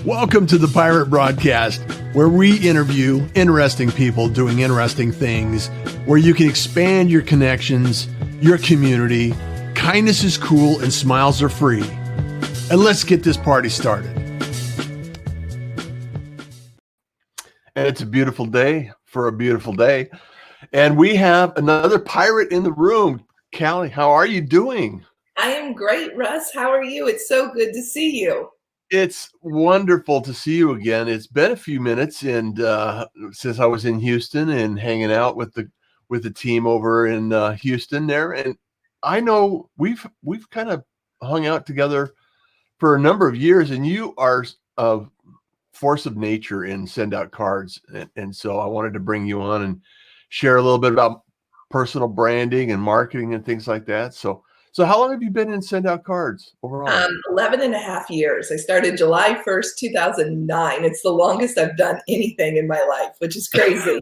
Welcome to the Pirate Broadcast, where we interview interesting people doing interesting things, where you can expand your connections, your community. Kindness is cool and smiles are free. And let's get this party started. And it's a beautiful day for a beautiful day. And we have another pirate in the room. Callie, how are you doing? I am great, Russ. How are you? It's so good to see you. It's wonderful to see you again. It's been a few minutes, and since I was in Houston and hanging out with the team over in Houston there, and I know we've kind of hung out together for a number of years, and you are a force of nature in Send Out Cards, and so I wanted to bring you on and share a little bit about personal branding and marketing and things like that. So how long have you been in Send Out Cards overall? 11 and a half years. I started July 1st, 2009. It's the longest I've done anything in my life, which is crazy.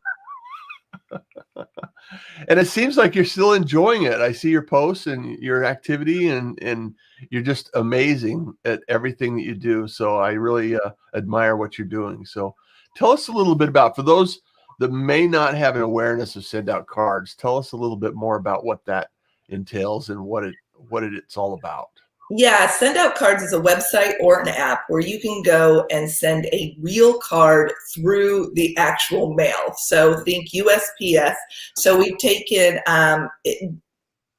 And it seems like you're still enjoying it. I see your posts and your activity, and you're just amazing at everything that you do. So I really admire what you're doing. So tell us a little bit about, for those that may not have an awareness of Send Out Cards, tell us a little bit more about what that entails and what it's all about. Yeah, Send Out Cards is a website or an app where you can go and send a real card through the actual mail. So think USPS. So we've taken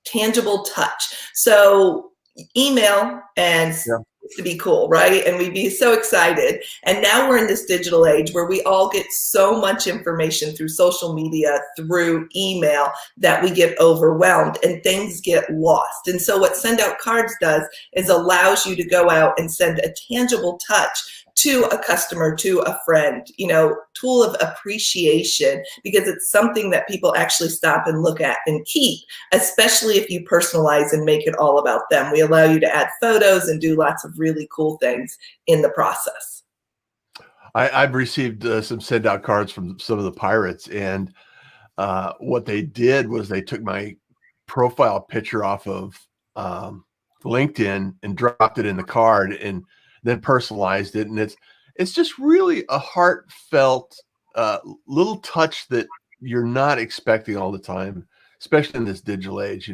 tangible touch. So email and to be cool, right? And we'd be so excited. And now we're in this digital age where we all get so much information through social media, through email, that we get overwhelmed and things get lost. And so what Send Out Cards does is allows you to go out and send a tangible touch to a customer, to a friend, tool of appreciation, because it's something that people actually stop and look at and keep, especially if you personalize and make it all about them. We allow you to add photos and do lots of really cool things in the process. I've received some Send Out Cards from some of the pirates, and what they did was they took my profile picture off of LinkedIn and dropped it in the card, and then personalized it. And it's just really a heartfelt little touch that you're not expecting all the time, especially in this digital age.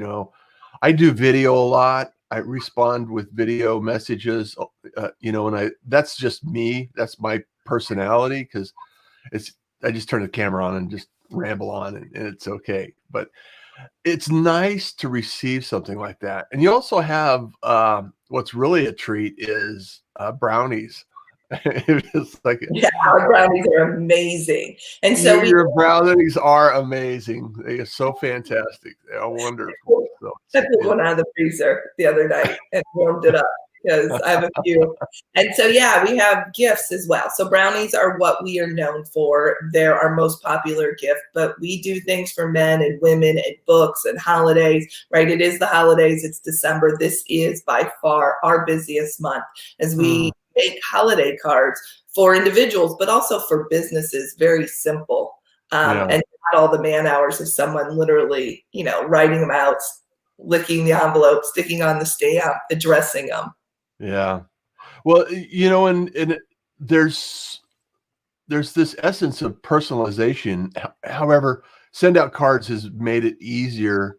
I do video a lot. I respond with video messages, and that's just me. That's my personality, because I just turn the camera on and just ramble on, and it's okay. But it's nice to receive something like that. And you also have what's really a treat is brownies. It's like, our brownies are amazing. And so your brownies are amazing. They are so fantastic. They are wonderful. So, I pulled one out of the freezer the other night and warmed it up because I have a few. And so, we have gifts as well. So brownies are what we are known for. They're our most popular gift, but we do things for men and women and books and holidays, right? It is the holidays. It's December. This is by far our busiest month as we make holiday cards for individuals, but also for businesses. Very simple. And not all the man hours of someone literally, writing them out, licking the envelope, sticking on the stamp, addressing them. Yeah. Well, and there's this essence of personalization. However, Send Out Cards has made it easier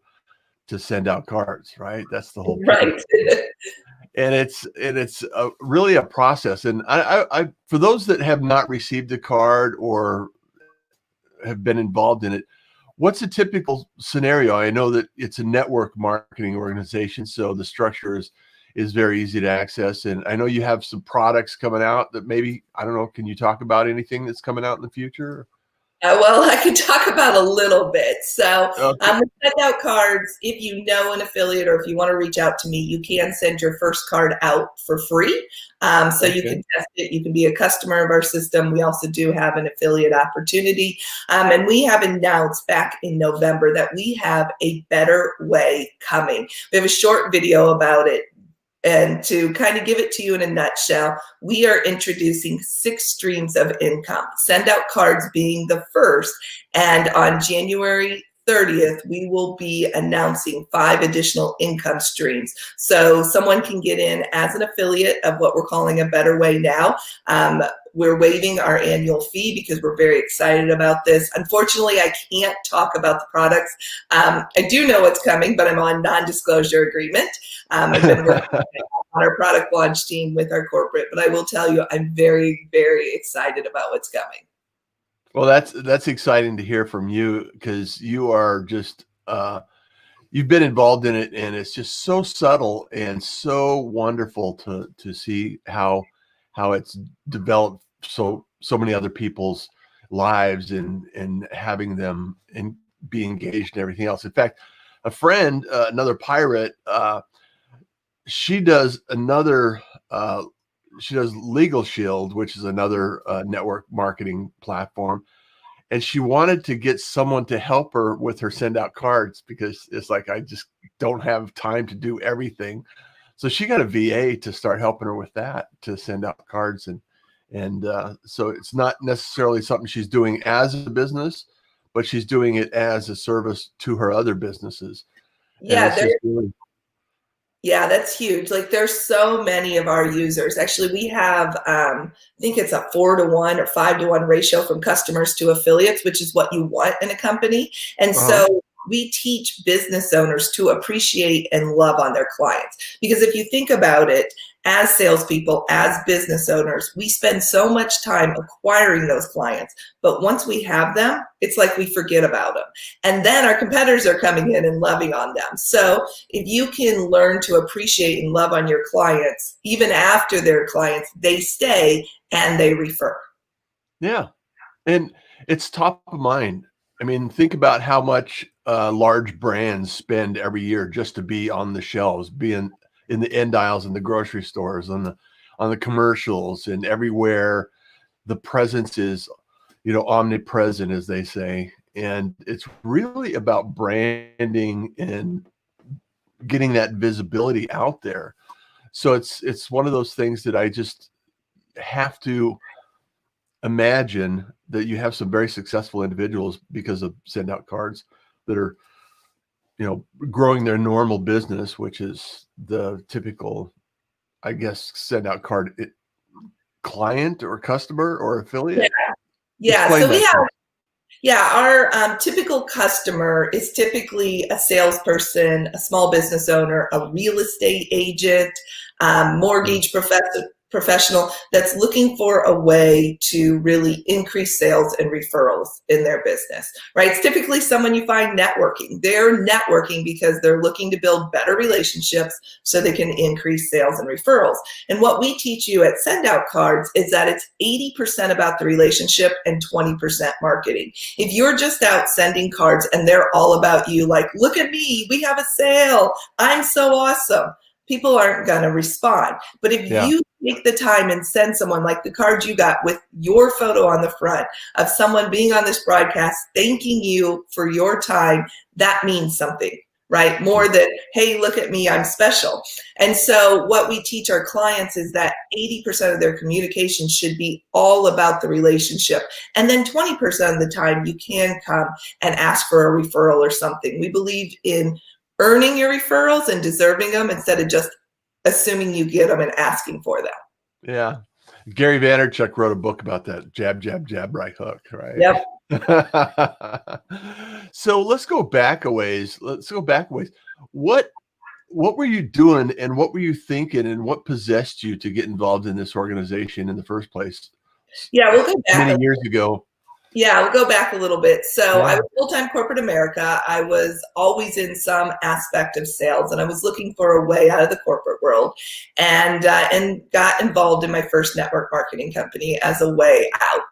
to send out cards, right? That's the whole point. Right. And it's really a process. And I for those that have not received a card or have been involved in it, what's a typical scenario? I know that it's a network marketing organization, so the structure is very easy to access. And I know you have some products coming out that maybe, I don't know, can you talk about anything that's coming out in the future? Well, I could talk about a little bit. So with Send Out Cards, if you know an affiliate or if you want to reach out to me, you can send your first card out for free. So you can test it. You can be a customer of our system. We also do have an affiliate opportunity. And we have announced back in November that we have a better way coming. We have a short video about it. And to kind of give it to you in a nutshell, we are introducing 6 streams of income, Send Out Cards being the first. And on January 30th, we will be announcing 5 additional income streams. So someone can get in as an affiliate of what we're calling a Better Way Now. We're waiving our annual fee because we're very excited about this. Unfortunately, I can't talk about the products. I do know what's coming, but I'm on non-disclosure agreement. I've been working on our product launch team with our corporate, but I will tell you, I'm very, very excited about what's coming. Well, that's exciting to hear from you, because you are just you've been involved in it, and it's just so subtle and so wonderful to see how it's developed so many other people's lives, and having them and be engaged and everything else. In fact, a friend, another pirate, she does Legal Shield, which is another network marketing platform. And she wanted to get someone to help her with her send out cards, because it's like, I just don't have time to do everything. So she got a VA to start helping her with that, to send out cards. And so it's not necessarily something she's doing as a business, but she's doing it as a service to her other businesses. Yeah, yeah, that's huge. Like, there's so many of our users. Actually, we have, I think it's a 4-to-1 or 5-to-1 ratio from customers to affiliates, which is what you want in a company. And so we teach business owners to appreciate and love on their clients. Because if you think about it, as salespeople, as business owners, we spend so much time acquiring those clients. But once we have them, it's like we forget about them. And then our competitors are coming in and loving on them. So if you can learn to appreciate and love on your clients, even after they're clients, they stay and they refer. Yeah. And it's top of mind. I mean, think about how much large brands spend every year just to be on the shelves, being in the end aisles in the grocery stores, on the commercials, and everywhere. The presence is, omnipresent, as they say. And it's really about branding and getting that visibility out there. So it's one of those things that I just have to imagine that you have some very successful individuals, because of send out cards, that are, growing their normal business, which is the typical, I guess, send out card client or customer or affiliate. Yeah. So we have, our typical customer is typically a salesperson, a small business owner, a real estate agent, mortgage professional that's looking for a way to really increase sales and referrals in their business, right? It's typically someone you find networking. They're networking because they're looking to build better relationships so they can increase sales and referrals. And what we teach you at Send Out Cards is that it's 80% about the relationship and 20% marketing. If you're just out sending cards and they're all about you, like, look at me, we have a sale, I'm so awesome, people aren't going to respond. But if you take the time and send someone, like the card you got with your photo on the front of someone being on this broadcast, thanking you for your time, that means something, right? More than, hey, look at me, I'm special. And so what we teach our clients is that 80% of their communication should be all about the relationship. And then 20% of the time you can come and ask for a referral or something. We believe in earning your referrals and deserving them instead of just assuming you get them and asking for them. Yeah. Gary Vaynerchuk wrote a book about that. Jab, jab, jab, right hook, right? Yep. So let's go back a ways. What were you doing, and what were you thinking, and what possessed you to get involved in this organization in the first place? Yeah, we'll go back many years ago. Yeah, we'll go back a little bit. So I was full-time corporate America. I was always in some aspect of sales, and I was looking for a way out of the corporate world, and got involved in my first network marketing company as a way out.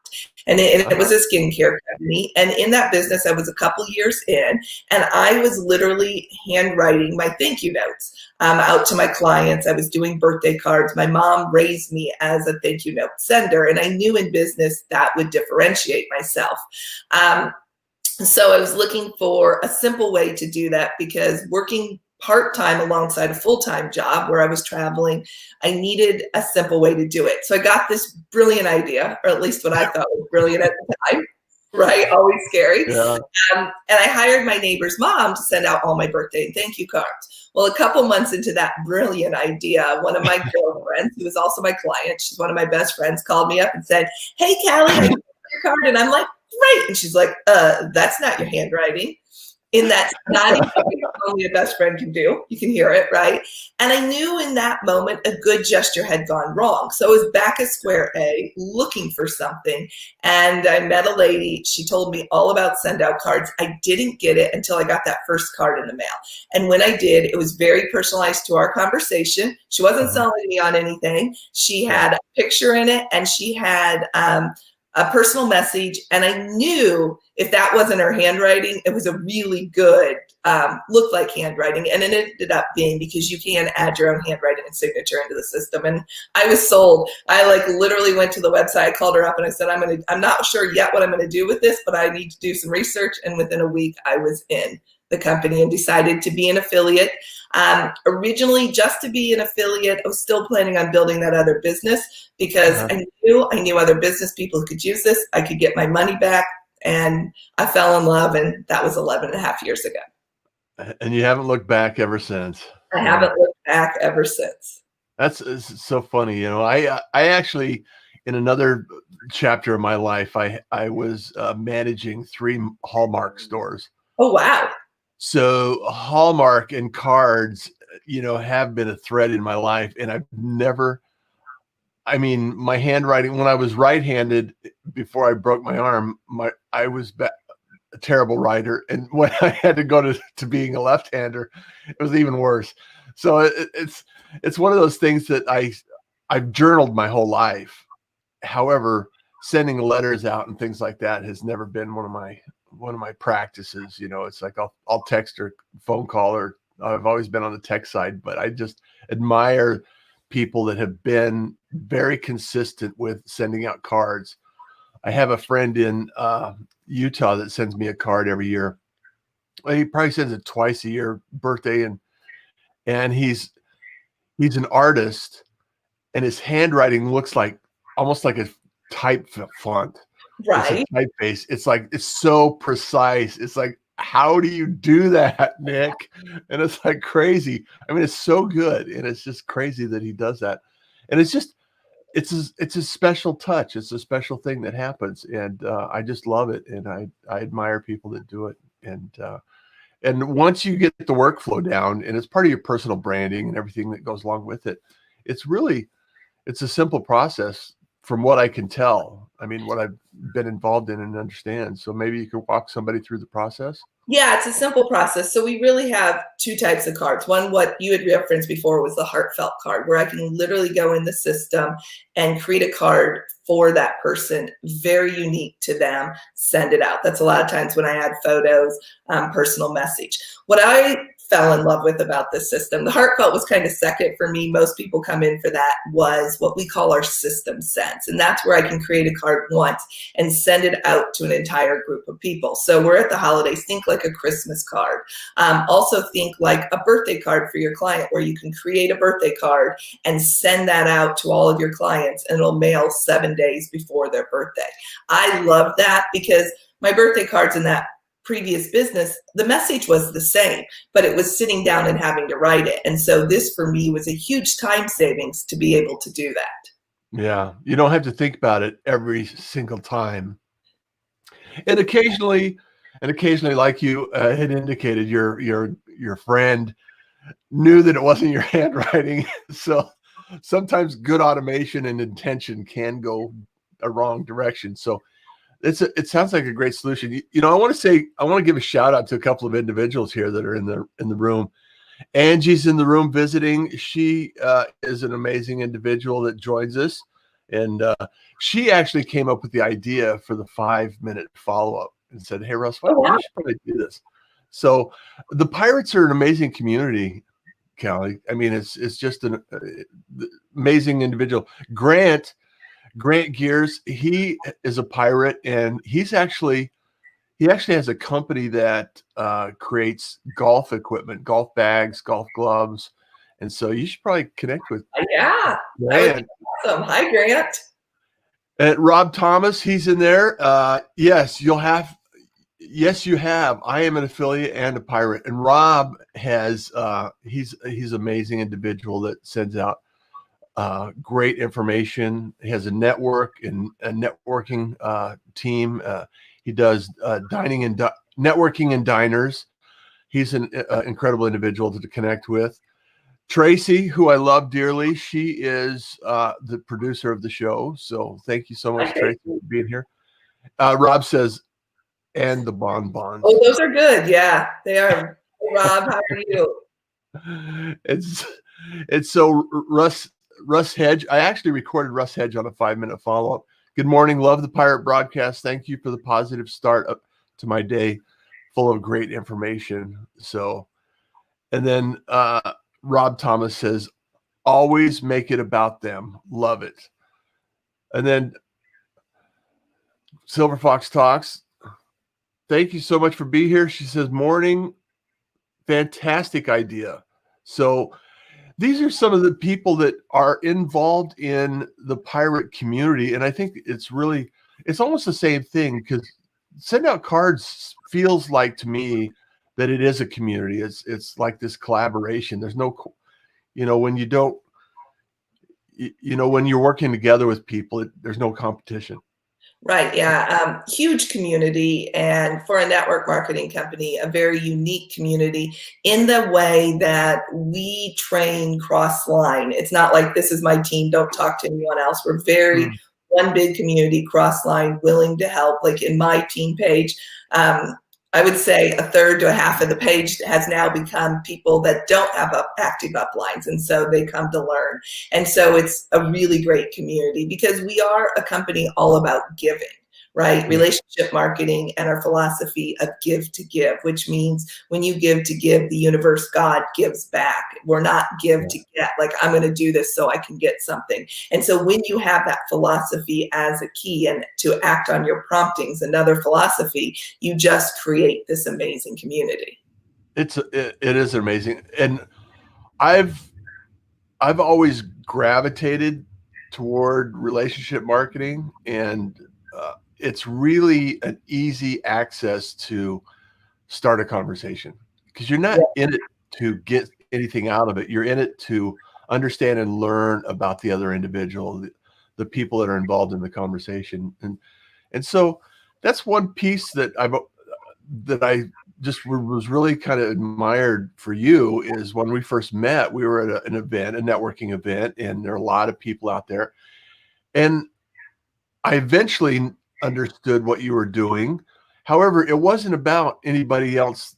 And it was a skincare company. And in that business, I was a couple years in, and I was literally handwriting my thank you notes out to my clients. I was doing birthday cards. My mom raised me as a thank you note sender, and I knew in business that would differentiate myself. So I was looking for a simple way to do that, because working part-time alongside a full-time job where I was traveling, I needed a simple way to do it. So I got this brilliant idea, or at least what I thought was brilliant at the time. right? Always scary. Yeah. And I hired my neighbor's mom to send out all my birthday and thank you cards. Well, a couple months into that brilliant idea, one of my girlfriends, who was also my client, she's one of my best friends, called me up and said, "Hey, Callie, I got your card." And I'm like, "Great." And she's like, "That's not your handwriting." In that snotty voice only a best friend can do. You can hear it, right? And I knew in that moment a good gesture had gone wrong. So I was back at square A looking for something. And I met a lady. She told me all about send out cards. I didn't get it until I got that first card in the mail. And when I did, it was very personalized to our conversation. She wasn't selling me on anything. She had a picture in it, and she had a personal message, and I knew if that wasn't her handwriting, it was a really good, looked like handwriting, and it ended up being, because you can add your own handwriting and signature into the system. And I was sold. I like literally went to the website, I called her up, and I said, I'm not sure yet what I'm gonna do with this, but I need to do some research. And within a week, I was in the company and decided to be an affiliate. Originally, just to be an affiliate, I was still planning on building that other business, because I knew other business people who could use this. I could get my money back, and I fell in love, and that was 11 and a half years ago. And you haven't looked back ever since. I haven't looked back ever since. That's so funny. You know, I actually, in another chapter of my life, I was managing 3 Hallmark stores. Oh, wow. So Hallmark and cards, you know, have been a thread in my life, and I've never, I mean, my handwriting, when I was right-handed before I broke my arm, I was a terrible writer. And when I had to go to being a left-hander, it was even worse. So it's one of those things that I've journaled my whole life. However, sending letters out and things like that has never been one of my practices. You know, it's like I'll text or phone call, or I've always been on the tech side, but I just admire people that have been very consistent with sending out cards. I have a friend in Utah that sends me a card every year. Well, he probably sends it twice a year, birthday, and he's an artist, and his handwriting looks like almost like a type font. Right. It's a typeface. It's like, it's so precise. It's like, how do you do that, Nick? And it's like crazy. I mean, it's so good, and it's just crazy that he does that. And it's just, it's a special touch. It's a special thing that happens, and I just love it. And I admire people that do it. And once you get the workflow down, and it's part of your personal branding and everything that goes along with it, it's a simple process from what I can tell. I mean, what I've been involved in and understand. So maybe you could walk somebody through the process. Yeah, it's a simple process. So we really have 2 types of cards. One, what you had referenced before, was the heartfelt card, where I can literally go in the system and create a card for that person, very unique to them, send it out. That's a lot of times when I add photos, personal message. What I fell in love with about this system, the heartfelt was kind of second for me. Most people come in for that, was what we call our system sends. And that's where I can create a card once and send it out to an entire group of people. So we're at the holidays, think like a Christmas card. Also think like a birthday card for your client, where you can create a birthday card and send that out to all of your clients, and it'll mail 7 days before their birthday. I love that, because my birthday cards in that previous business, the message was the same, but it was sitting down and having to write it. And so this for me was a huge time savings to be able to do that. Yeah, you don't have to think about it every single time. And occasionally, like you had indicated, your friend knew that it wasn't your handwriting. So sometimes good automation and intention can go a wrong direction. So it sounds like a great solution. You know, I want to give a shout out to a couple of individuals here that are in the room. Angie's in the room visiting. She is an amazing individual that joins us, and she actually came up with the idea for the 5-minute follow-up and said, "Hey, Russ, we should probably do this." So the Pirates are an amazing community, Callie. I mean, it's just an amazing individual. Grant Gears, he is a pirate, and he actually has a company that creates golf equipment, golf bags, golf gloves. And so you should probably connect with Yeah, Grant. awesome. Hi, Grant. And Rob Thomas, he's in there. Yes, you have. I am an affiliate and a pirate. And Rob has, he's amazing individual that sends out great information. He has a network and a networking team. He does dining and networking and diners. He's an incredible individual to connect with. Tracy, who I love dearly, she is the producer of the show. So thank you so much, Tracy, for being here. Rob says, and the bonbons. Oh, those are good. Yeah, they are. Rob, how are you? It's so Russ Hedge. I actually recorded Russ Hedge on a 5-minute follow-up. Good morning. Love the pirate broadcast. Thank you for the positive start up to my day full of great information. So, and then Rob Thomas says, always make it about them. Love it. And then Silver Fox Talks. Thank you so much for being here. She says, morning. Fantastic idea. So these are some of the people that are involved in the pirate community. And I think it's almost the same thing, because Send Out Cards feels like to me that it is a community. It's like this collaboration. There's no, when you don't, when you're working together with people, there's no competition. Right. Yeah. Huge community. And for a network marketing company, a very unique community in the way that we train cross line. It's not like this is my team, don't talk to anyone else. We're very one big community, cross line, willing to help. Like in my team page, I would say a third to a half of the page has now become people that don't have active uplines. And so they come to learn. And so it's a really great community, because we are a company all about giving, right? Relationship marketing and our philosophy of give to give, which means when you give to give, the universe, God gives back. We're not give to get, like I'm going to do this so I can get something. And so when you have that philosophy as a key and to act on your promptings, another philosophy, you just create this amazing community. It is amazing. And I've always gravitated toward relationship marketing, and it's really an easy access to start a conversation, because you're not in it to get anything out of it. You're in it to understand and learn about the other individual, the people that are involved in the conversation. And so that's one piece that I just was really kind of admired for you, is when we first met, we were at an event, a networking event, and there are a lot of people out there. And I eventually understood what you were doing. However, it wasn't about anybody else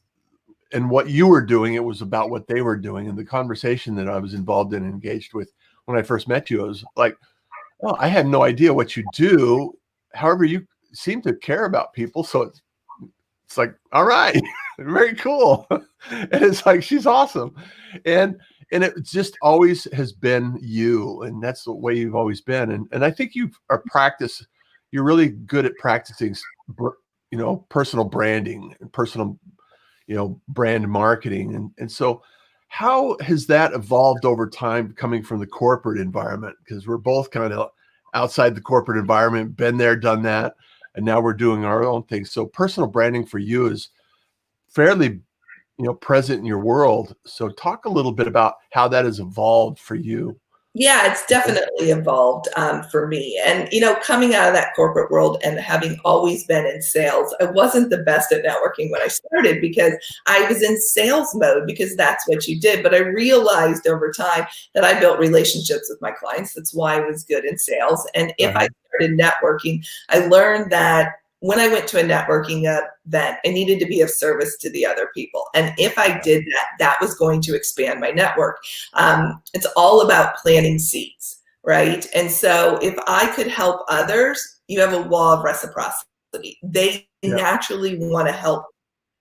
and what you were doing. It was about what they were doing. And the conversation that I was involved in and engaged with when I first met you, I was like, oh, I had no idea what you do. However, you seem to care about people. So it's like, all right, very cool. And it's like, she's awesome. And it just always has been you. And that's the way you've always been. And I think you're really good at practicing, personal branding and personal, brand marketing. And so how has that evolved over time, coming from the corporate environment? Because we're both kind of outside the corporate environment, been there, done that, and now we're doing our own thing. So personal branding for you is fairly, present in your world. So talk a little bit about how that has evolved for you. Yeah, it's definitely evolved for me. And, coming out of that corporate world and having always been in sales, I wasn't the best at networking when I started, because I was in sales mode, because that's what you did. But I realized over time that I built relationships with my clients. That's why I was good in sales. And if I started networking, I learned that when I went to a networking event, I needed to be of service to the other people. And if I did that, that was going to expand my network. It's all about planting seeds, right? And so if I could help others, you have a law of reciprocity. They naturally want to help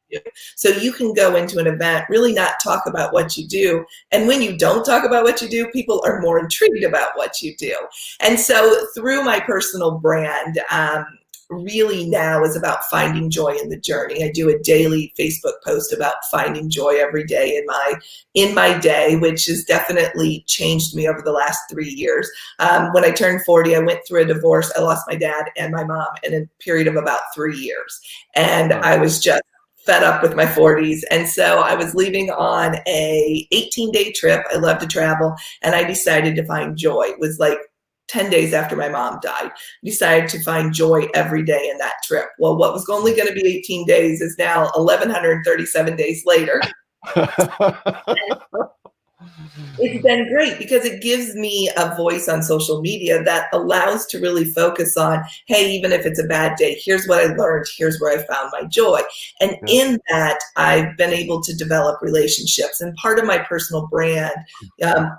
you. So you can go into an event, really not talk about what you do. And when you don't talk about what you do, people are more intrigued about what you do. And so through my personal brand, really now is about finding joy in the journey. I do a daily Facebook post about finding joy every day in my day, which has definitely changed me over the last 3 years. When I turned 40, I went through a divorce. I lost my dad and my mom in a period of about 3 years. And I was just fed up with my 40s. And so I was leaving on a 18-day trip. I love to travel. And I decided to find joy. It was like 10 days after my mom died. I decided to find joy every day in that trip. Well, what was only going to be 18 days is now 1,137 days later. It's been great because it gives me a voice on social media that allows to really focus on, hey, even if it's a bad day, here's what I learned, here's where I found my joy. And in that, I've been able to develop relationships. And part of my personal brand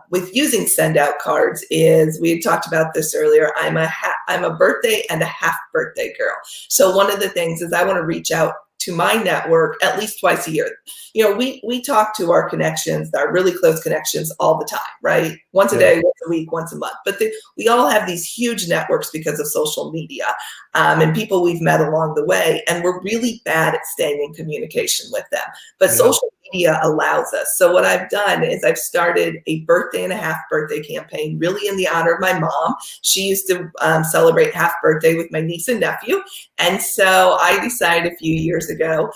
with using send out cards is, we had talked about this earlier, I'm a birthday and a half birthday girl. So one of the things is I want to reach out to my network at least twice a year. You know, we talk to our connections, our really close connections, all the time, right? Once a day, once a week, once a month. But we all have these huge networks because of social media and people we've met along the way. And we're really bad at staying in communication with them. But social media allows us. So what I've done is I've started a birthday and a half birthday campaign, really in the honor of my mom. She used to celebrate half birthday with my niece and nephew. And so I decided a few years ago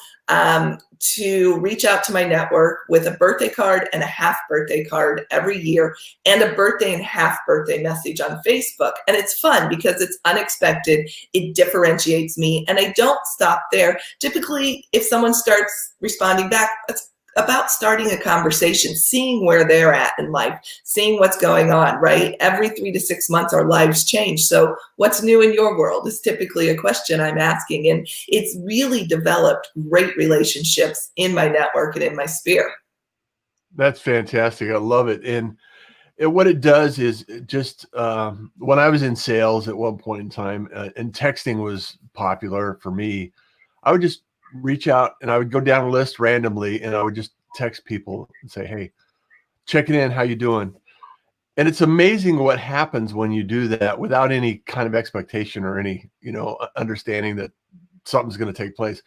to reach out to my network with a birthday card and a half birthday card every year, and a birthday and half birthday message on Facebook. And it's fun because it's unexpected. It differentiates me, and I don't stop there. Typically, if someone starts responding back, it's about starting a conversation, seeing where they're at in life, seeing what's going on, right? Every 3 to 6 months, our lives change. So what's new in your world is typically a question I'm asking. And it's really developed great relationships in my network and in my sphere. That's fantastic. I love it. And what it does is just when I was in sales at one point in time, and texting was popular for me, I would just reach out and I would go down a list randomly and I would just text people and say, hey, checking in, how you doing? And it's amazing what happens when you do that without any kind of expectation or any, understanding that something's going to take place.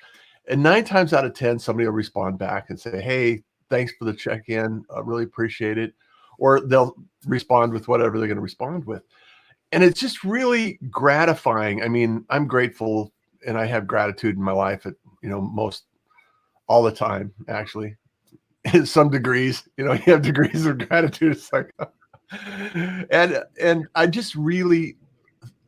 And 9 times out of 10, somebody will respond back and say, hey, thanks for the check-in. I really appreciate it. Or they'll respond with whatever they're going to respond with. And it's just really gratifying. I mean, I'm grateful and I have gratitude in my life at, most all the time, actually. In some degrees, you have degrees of gratitude. It's like, and I just really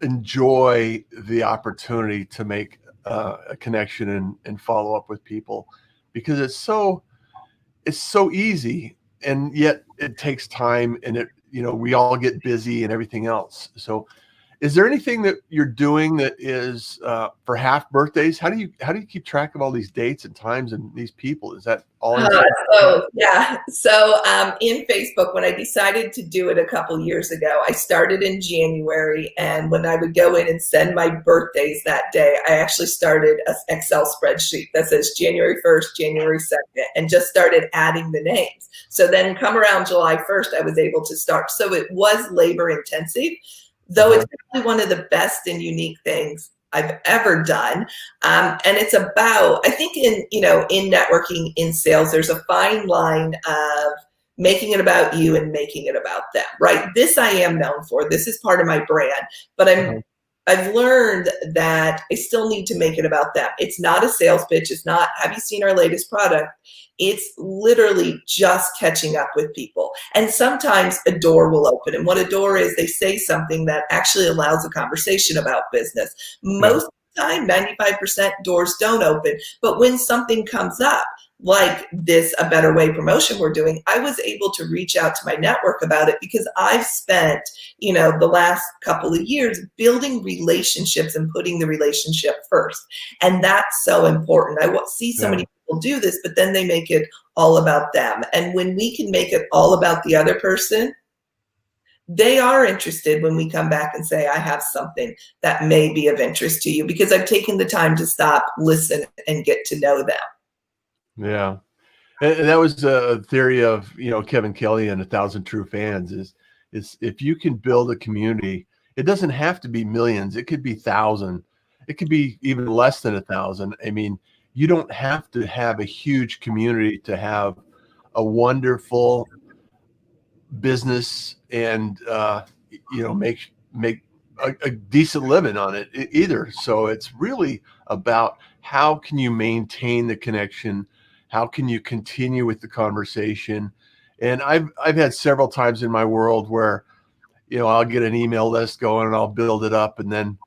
enjoy the opportunity to make a connection and follow up with people, because it's so easy, and yet it takes time, and we all get busy and everything else. So is there anything that you're doing that is for half birthdays? How do you keep track of all these dates and times and these people? Is that all? So in Facebook, when I decided to do it a couple years ago, I started in January, and when I would go in and send my birthdays that day, I actually started an Excel spreadsheet that says January 1st, January 2nd, and just started adding the names. So then come around July 1st, I was able to start. So it was labor intensive, though it's probably one of the best and unique things I've ever done. And it's about, I think in networking, in sales, there's a fine line of making it about you and making it about them, right? This I am known for. This is part of my brand, but I've learned that I still need to make it about them. It's not a sales pitch. It's not, have you seen our latest product? It's literally just catching up with people. And sometimes a door will open. And what a door is, they say something that actually allows a conversation about business. Most of the time, 95% doors don't open. But when something comes up, like this A Better Way promotion we're doing, I was able to reach out to my network about it because I've spent, the last couple of years building relationships and putting the relationship first. And that's so important. I see so many people do this, but then they make it all about them. And when we can make it all about the other person, they are interested when we come back and say, I have something that may be of interest to you because I've taken the time to stop, listen, and get to know them. Yeah. And that was a theory of, Kevin Kelly and 1,000 True Fans is if you can build a community, it doesn't have to be millions. It could be 1,000. it could be even less than 1,000. I mean, you don't have to have a huge community to have a wonderful business and make a decent living on it either. So it's really about how can you maintain the connection, how can you continue with the conversation. And I've had several times in my world where I'll get an email list going and I'll build it up, and then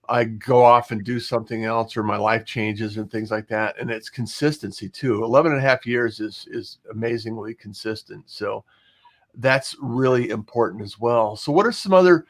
I go off and do something else, or my life changes and things like that. And it's consistency too. 11 and a half years is amazingly consistent. So that's really important as well. So what are some other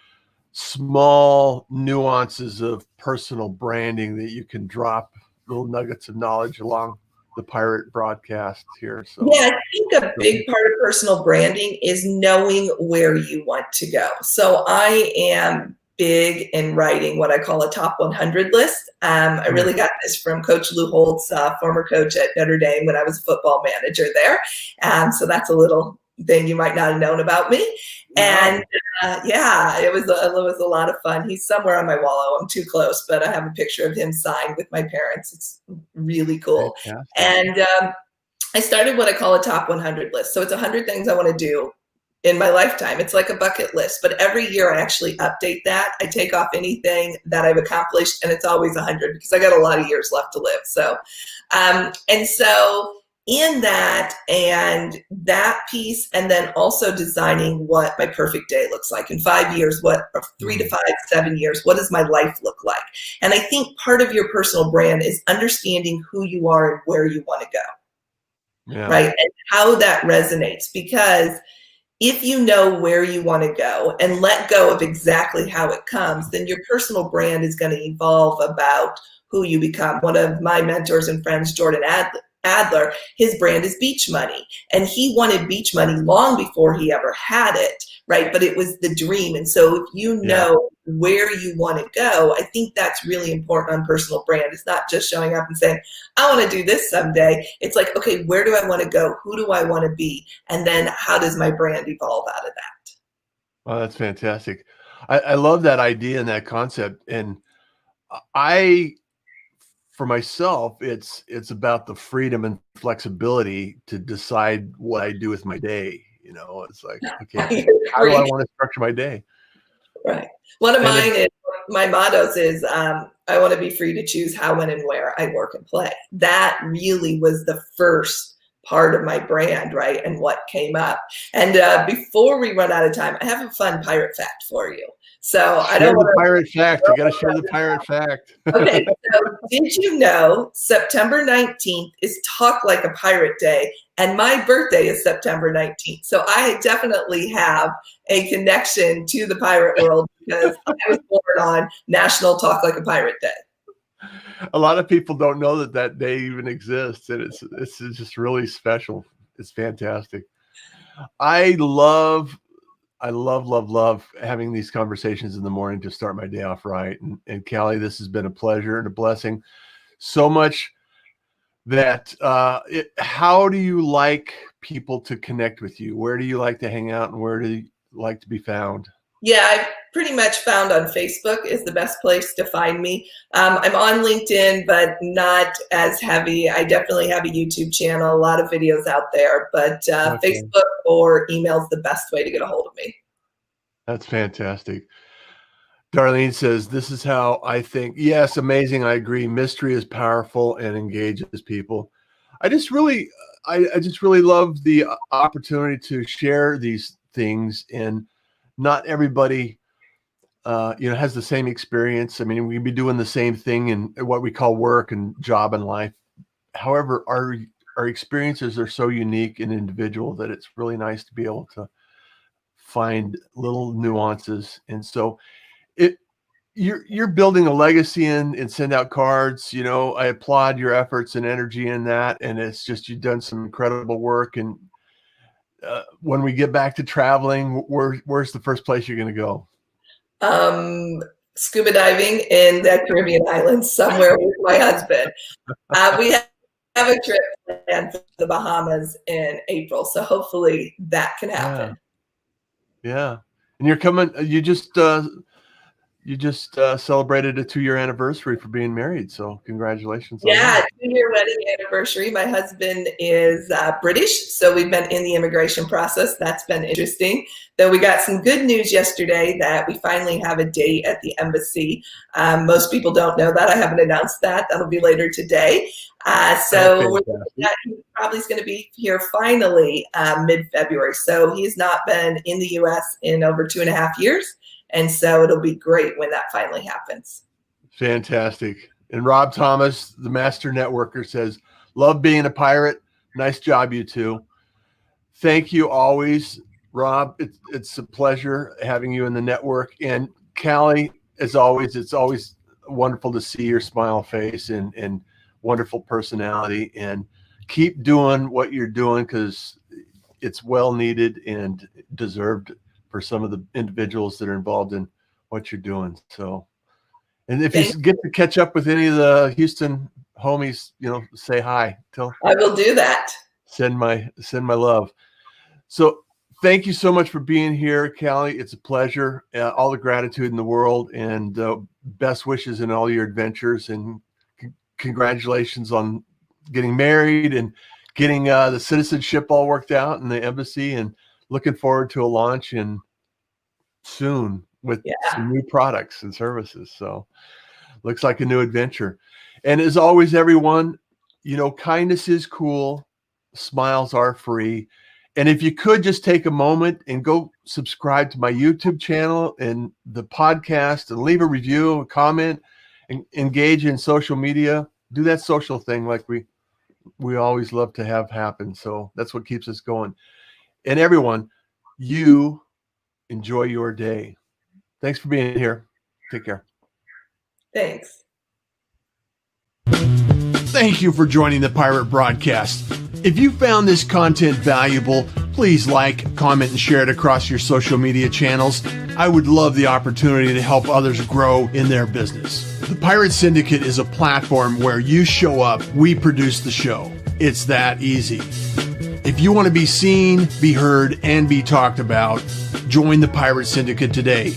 small nuances of personal branding that you can drop little nuggets of knowledge along the pirate broadcast here? So yeah, I think a big part of personal branding is knowing where you want to go. So I am big in writing what I call a top 100 list. I really got this from Coach Lou Holtz, former coach at Notre Dame when I was a football manager there. So that's a little thing you might not have known about me. And yeah, it was a lot of fun. He's somewhere on my wall. I'm too close, but I have a picture of him signed with my parents. It's really cool. And I started what I call a top 100 list. So it's 100 things I want to do in my lifetime. It's like a bucket list, but every year I actually update that. I take off anything that I've accomplished, and it's always 100 because I got a lot of years left to live. So, and so in that and that piece, and then also designing what my perfect day looks like in 5 years, or 3 to 5, 7 years, what does my life look like? And I think part of your personal brand is understanding who you are and where you want to go, right? And how that resonates, because if you know where you want to go and let go of exactly how it comes, then your personal brand is going to evolve about who you become. One of my mentors and friends, Jordan Adler, his brand is Beach Money. And he wanted beach money long before he ever had it, right? But it was the dream. And so if you know where you want to go, I think that's really important on personal brand. It's not just showing up and saying, I want to do this someday. It's like, okay, where do I want to go? Who do I want to be? And then how does my brand evolve out of that? Oh, that's fantastic. I love that idea and that concept. And for myself, it's about the freedom and flexibility to decide what I do with my day. It's like, okay, how do I want to structure my day? Right. One of my mottos is, I want to be free to choose how, when, and where I work and play. That really was the first part of my brand, right? And what came up. And before we run out of time, I have a fun pirate fact for you. So I don't want to pirate fact. You got to share the pirate fact. Okay. So did you know September 19th is Talk Like a Pirate Day, and my birthday is September 19th. So I definitely have a connection to the pirate world because I was born on National Talk Like a Pirate Day. A lot of people don't know that day even exists, and it's just really special. It's fantastic. I love having these conversations in the morning to start my day off right. And Callie, this has been a pleasure and a blessing. So much that how do you like people to connect with you? Where do you like to hang out, and where do you like to be found? Yeah, I've pretty much found on Facebook is the best place to find me. I'm on LinkedIn, but not as heavy. I definitely have a YouTube channel, a lot of videos out there, but Facebook or email is the best way to get a hold of me. That's fantastic. Darlene says, this is how I think. Yes, amazing. I agree. Mystery is powerful and engages people. I just really love the opportunity to share these things, and not everybody has the same experience. I mean, we can be doing the same thing in what we call work and job and life. However, our experiences are so unique and individual that it's really nice to be able to find little nuances. And so you're building a legacy and send out cards. I applaud your efforts and energy in that. And it's just, you've done some incredible work. And when we get back to traveling, where's the first place you're going to go? Scuba diving in the Caribbean islands somewhere with my husband. We have a trip planned for the Bahamas in April, so hopefully that can happen. Yeah. And you're coming, you just you just celebrated a 2-year anniversary for being married. So congratulations on Yeah, that. 2-year wedding anniversary. My husband is British, so we've been in the immigration process. That's been interesting. Though we got some good news yesterday that we finally have a date at the embassy. Most people don't know that. I haven't announced that. That'll be later today. So he probably is going to be here finally mid-February. So he's not been in the U.S. in over 2.5 years. And so it'll be great when that finally happens. Fantastic. And Rob Thomas, the master networker, says, love being a pirate. Nice job, you two. Thank you always, Rob. It's a pleasure having you in the network. And Callie, as always, it's always wonderful to see your smile face and wonderful personality. And keep doing what you're doing, because it's well needed and deserved for some of the individuals that are involved in what you're doing. So, and if you get to catch up with any of the Houston homies, say hi. I will do that. Send my love. So thank you so much for being here, Callie. It's a pleasure. All the gratitude in the world, and best wishes in all your adventures, and congratulations on getting married and getting the citizenship all worked out in the embassy, and looking forward to a launch soon with some new products and services. So looks like a new adventure. And as always, everyone, kindness is cool. Smiles are free. And if you could just take a moment and go subscribe to my YouTube channel and the podcast, and leave a review, a comment, and engage in social media, do that social thing like we always love to have happen. So that's what keeps us going. And everyone, you enjoy your day. Thanks for being here. Take care. Thanks. Thank you for joining the Pirate Broadcast. If you found this content valuable, please like, comment, and share it across your social media channels. I would love the opportunity to help others grow in their business. The Pirate Syndicate is a platform where you show up, we produce the show. It's that easy. If you want to be seen, be heard, and be talked about, join the Pirate Syndicate today.